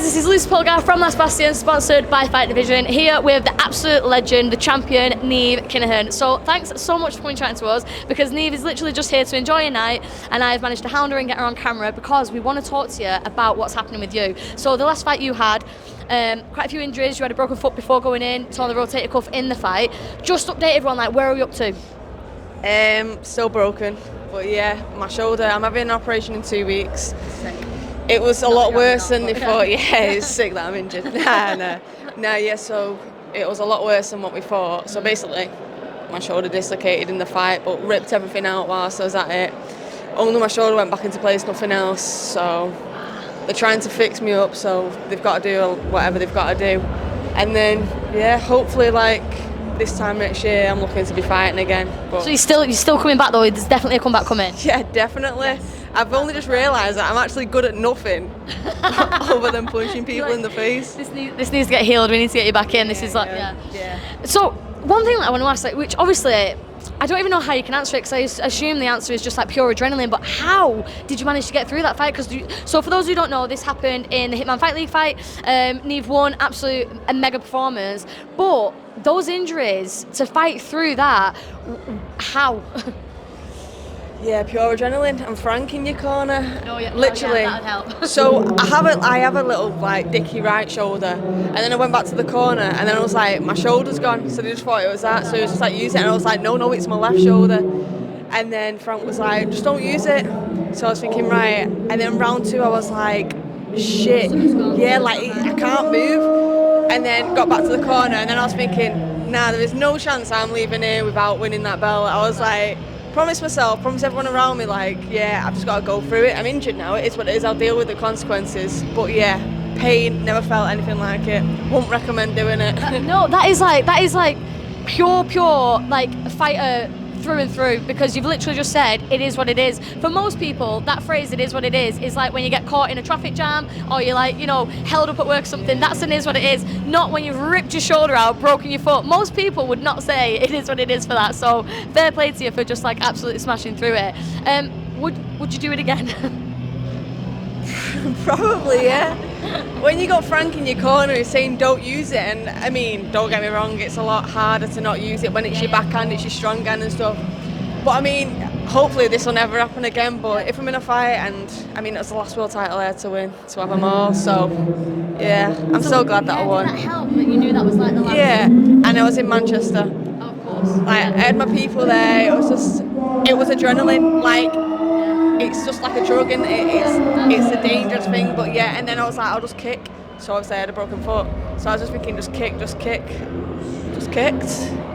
guys, this is Lucy Polgar from Last Bastion, sponsored by Fight Division, here with the absolute legend, the champion, Niamh Kinehan. So thanks so much for coming chatting to us, because Niamh is literally just here to enjoy a night, and I've managed to hound her and get her on camera because we want to talk to you about what's happening with you. So the last fight you had, quite a few injuries. You had a broken foot before going in, torn the rotator cuff in the fight. Just update everyone, like, where are we up to? Still broken, but yeah, my shoulder, I'm having an operation in 2 weeks. It was a lot worse than they thought. Yeah, it's sick that I'm injured. So it was a lot worse than what we thought. So basically, my shoulder dislocated in the fight, but ripped everything out whilst I was at it. Only my shoulder went back into place, nothing else. So they're trying to fix me up, so they've got to do whatever they've got to do. And then, yeah, hopefully, like, this time next year, I'm looking to be fighting again. But so you're still coming back, though? There's definitely a comeback coming? Yeah, definitely. Yes. I've only just realised that I'm actually good at nothing other than punching people in the face. This needs to get healed. We need to get you back in. This is like, yeah. So one thing that I want to ask, like, which obviously I don't even know how you can answer it, because I assume the answer is just like pure adrenaline, but how did you manage to get through that fight? So for those who don't know, this happened in the Hitman Fight League fight. Niamh won, absolute a mega performance, but those injuries, to fight through that, how? Yeah, pure adrenaline. I'm Frank in your corner. Oh, yeah. Literally. Oh, yeah, that'd help. So I have a little like dicky right shoulder, and then I went back to the corner, and then I was like, my shoulder's gone. So they just thought it was that. So it was just like, use it, and I was like, no, it's my left shoulder. And then Frank was like, just don't use it. So I was thinking, right. And then round 2, I was like, shit. Yeah, like I can't move. And then got back to the corner, and then I was thinking, nah, there is no chance I'm leaving here without winning that belt. I was like, promise myself, promise everyone around me, like, yeah, I've just got to go through it. I'm injured now, it is what it is, I'll deal with the consequences. But yeah, pain, never felt anything like it. Wouldn't recommend doing it. No, that is like pure, like, fighter through and through, because you've literally just said it is what it is. For most people, that phrase, it is what it is like when you get caught in a traffic jam, or you're like, held up at work or something. That's an is what it is, not when you've ripped your shoulder out, broken your foot. Most people would not say it is what it is for that. So fair play to you for just like absolutely smashing through it. Would you do it again? Probably, yeah. When you got Frank in your corner who's saying don't use it, and I mean, don't get me wrong, it's a lot harder to not use it when it's your backhand, it's your strong hand and stuff. But I mean, hopefully this will never happen again. But if I'm in a fight, and I mean, it's the last world title I had to win, to have them all. So yeah, I'm so glad that I won. Did that help that you knew that was like the last? Yeah, and I was in Manchester. Oh, of course. Like, I had my people there. It was adrenaline. Like, it's just like a drug, and it's a dangerous thing. But yeah, and then I was like, I'll just kick. So obviously I had a broken foot. So I was just thinking, just kicked.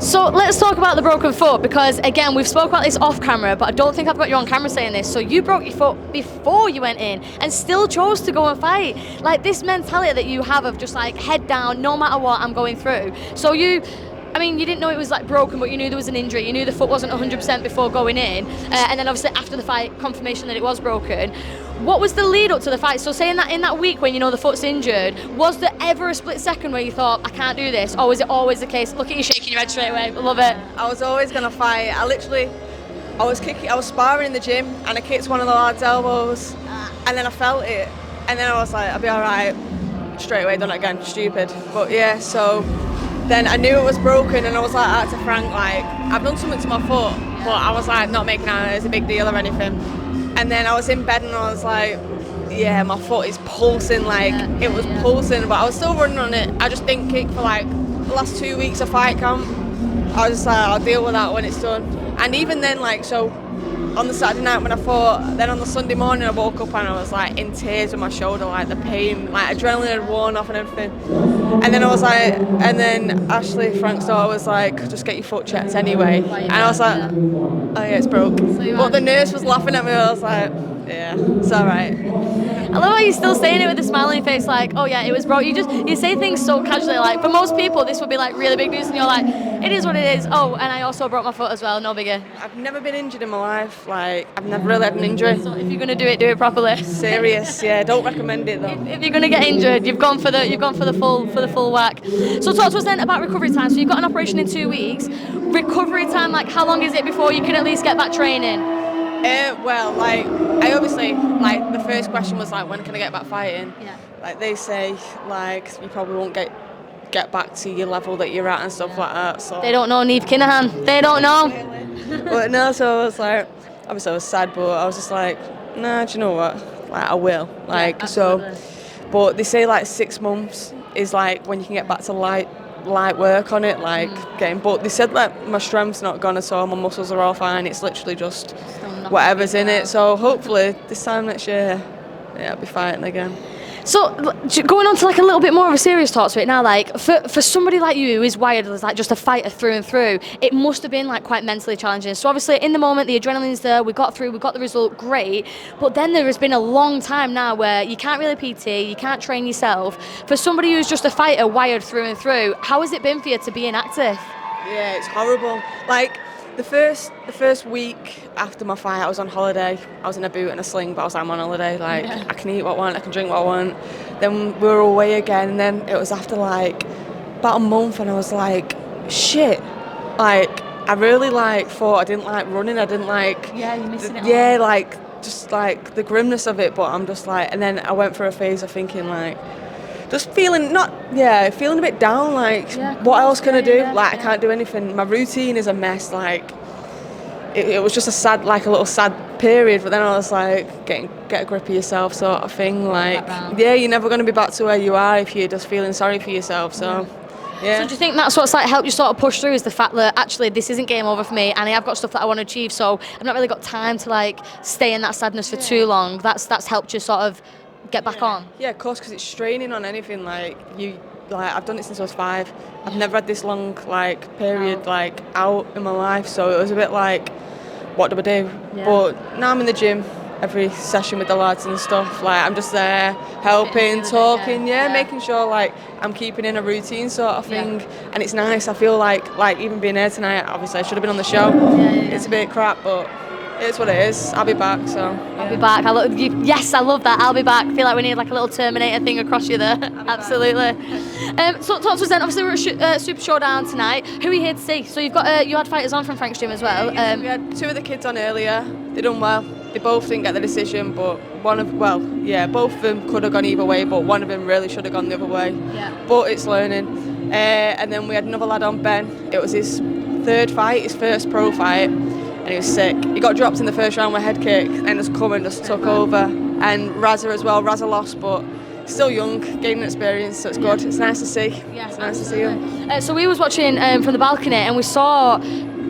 So let's talk about the broken foot, because again, we've spoke about this off camera, but I don't think I've got you on camera saying this. So you broke your foot before you went in and still chose to go and fight. Like, this mentality that you have of just like head down, no matter what, I'm going through. So you didn't know it was like broken, but you knew there was an injury. You knew the foot wasn't 100% before going in, and then obviously after the fight, confirmation that it was broken. What was the lead up to the fight? So saying that in that week when the foot's injured, was there ever a split second where you thought, I can't do this? Or was it always the case? Look at you shaking your head straight away. I love it. I was always gonna fight. I was sparring in the gym, and I kicked one of the lads' elbows, and then I felt it, and then I was like, I'll be all right. Straight away, done it again. Stupid. But yeah, so then I knew it was broken, and I was like that to Frank, like, I've done something to my foot, but I was like, not making out it's a big deal or anything. And then I was in bed, and I was like, yeah, my foot is pulsing, like, it was pulsing, but I was still running on it. I just didn't kick for like the last 2 weeks of fight camp. I was just like, I'll deal with that when it's done. And even then, like, so on the Saturday night when I fought, then on the Sunday morning I woke up and I was like in tears with my shoulder, like the pain, like adrenaline had worn off and everything. And then I was like, and then Ashley, Frank's daughter, was like, just get your foot checked anyway. And I was like, oh yeah, it's broke. But the nurse was laughing at me, I was like, yeah, it's all right. I love how you're still saying it with a smile on your face, like, oh yeah, it was broke. You say things so casually, like, for most people this would be like really big news, and you're like, it is what it is. Oh, and I also broke my foot as well, no biggie. I've never been injured in my life, like, I've never really had an injury. So if you're gonna do it properly. Serious, yeah, don't recommend it though. If you're gonna get injured, you've gone for the full whack. So talk to us then about recovery time. So you've got an operation in 2 weeks. Recovery time, like, how long is it before you can at least get back training? Well, like, I obviously, like, the first question was, like, when can I get back fighting? Yeah. Like, they say, like, you probably won't get back to your level that you're at and stuff like that, so... They don't know Niamh Kinehan. They don't know. But no, so I was like, obviously I was sad, but I was just like, nah, do you know what? Like, I will. Like, so... But they say, like, 6 months is, like, when you can get back to light work on it, like getting, but they said like my strength's not gone at all, my muscles are all fine, it's literally just whatever's in it, so hopefully this time next year, yeah, I'll be fighting again. So going on to like a little bit more of a serious talk to it now, like for somebody like you who is wired as like just a fighter through and through, it must have been like quite mentally challenging. So obviously in the moment the adrenaline's there, we got through, we got the result, great, but then there has been a long time now where you can't really PT, you can't train yourself. For somebody who's just a fighter wired through and through, how has it been for you to be inactive? Yeah, it's horrible. Like the first week after my fight, I was on holiday. I was in a boot and a sling, but I was like, I'm on holiday. Like, I can eat what I want, I can drink what I want. Then we were away again, and then it was after like about a month, and I was like, shit. Like, I really like thought I didn't like running. I didn't like. Yeah, you're missing it. Yeah, like just like the grimness of it. But I'm just like, and then I went through a phase of thinking like. Just feeling feeling a bit down, like what else can I do? Like I can't do anything. My routine is a mess. Like it was just a little sad period. But then I was like, get a grip of yourself, sort of thing. Like you're never going to be back to where you are if you're just feeling sorry for yourself. So. Yeah. So do you think that's what's like helped you sort of push through, is the fact that actually this isn't game over for me and I have got stuff that I want to achieve, so I've not really got time to like stay in that sadness for too long. That's helped you sort of get back on? Yeah, of course, because it's straining on anything. Like I've done it since I was 5. I've never had this long like period like out in my life, so it was a bit like, what do I do? Yeah. But now I'm in the gym every session with the lads and stuff. Like I'm just there helping, talking, making sure like I'm keeping in a routine sort of thing. And it's nice. I feel like even being here tonight, obviously I should have been on the show. It's a bit crap, but it's what it is. I'll be back, so. Yeah. I'll be back. Yes, I love that. I'll be back. I feel like we need like a little Terminator thing across you there. Absolutely. So talk to us then. Obviously we're at Super Showdown tonight. Who are you here to see? So you've got you had fighters on from Frank's gym as well. We had 2 of the kids on earlier. They done well. They both didn't get the decision, but both of them could have gone either way, but one of them really should have gone the other way. Yeah. But it's learning. And then we had another lad on, Ben. It was his 3rd fight, his first pro fight. And he was sick. He got dropped in the first round with a head kick and just took over. And Raza as well. Raza lost, but still young, gaining experience, so it's good. It's nice to see. Yeah, it's nice to see him. So we was watching from the balcony and we saw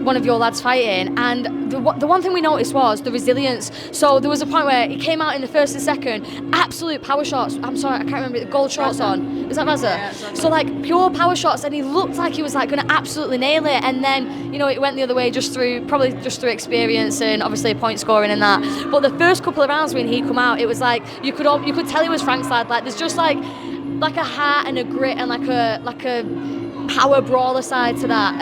one of your lads fighting, and the one thing we noticed was the resilience. So there was a point where he came out in the first and second, absolute power shots. I'm sorry, I can't remember, the gold shorts on. Is that Raza? Yeah, so like pure power shots, and he looked like he was like going to absolutely nail it. And then it went the other way probably just through experience and obviously point scoring and that. But the first couple of rounds when he come out, it was like you could tell he was Frank's lad. Like there's just like a heart and a grit and like a power brawler side to that.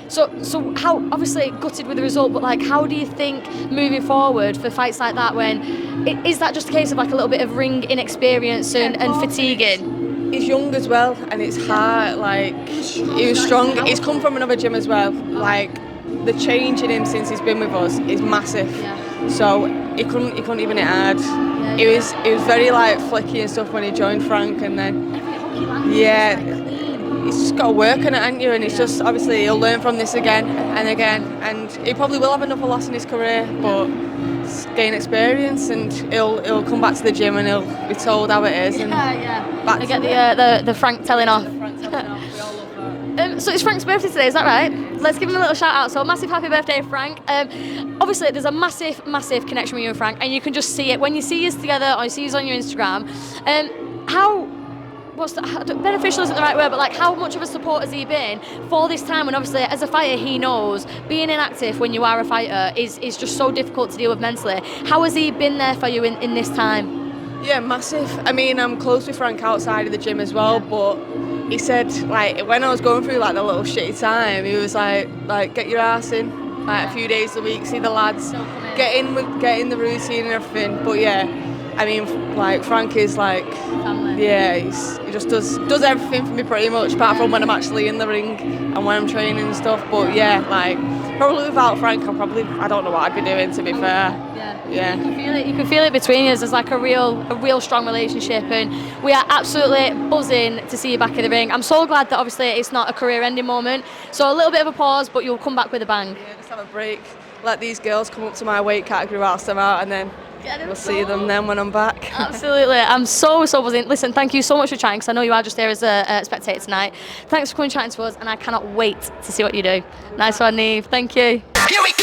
So how, obviously gutted with the result, but like how do you think moving forward for fights like that, when is that just a case of like a little bit of ring inexperience and fatiguing? He's young as well, and it's hard. Like he was strong. He's come from another gym as well. Like the change in him since he's been with us is massive. Yeah. So he couldn't even hit hard. Yeah, he was very like flicky and stuff when he joined Frank, and then he's just got to work on it, hasn't you? And it's just, obviously, he'll learn from this again and again. And he probably will have another loss in his career, but gain experience, and he'll come back to the gym and he'll be told how it is. And I get the Frank telling off. We all love that. So it's Frank's birthday today, is that right? Let's give him a little shout out. So massive happy birthday, Frank. Obviously, there's a massive, massive connection with you and Frank, and you can just see it when you see us together or you see us on your Instagram. Beneficial isn't the right word, but like how much of a support has he been for this time when obviously as a fighter he knows being inactive when you are a fighter is just so difficult to deal with mentally. How has he been there for you in this time? Yeah, massive. I mean, I'm close with Frank outside of the gym as well, but he said like when I was going through like the little shitty time, he was like get your ass in like a few days a week, see the lads, get in the routine and everything. But yeah, I mean, like Frank is like, Family. yeah, he just does everything for me pretty much, apart from when I'm actually in the ring and when I'm training and stuff. But yeah, like probably without Frank, I don't know what I'd be doing, to be fair. Yeah. You can feel it between us. There's like a real strong relationship, and we are absolutely buzzing to see you back in the ring. I'm so glad that obviously it's not a career-ending moment. So a little bit of a pause, but you'll come back with a bang. Yeah, just have a break. Let these girls come up to my weight category whilst I'm out, and then we'll see them then when I'm back. Absolutely. I'm so buzzing. Listen, thank you so much for chatting, because I know you are just here as a spectator tonight. Thanks for coming and chatting to us, and I cannot wait to see what you do. Nice one, Niamh. Thank you. Here we go.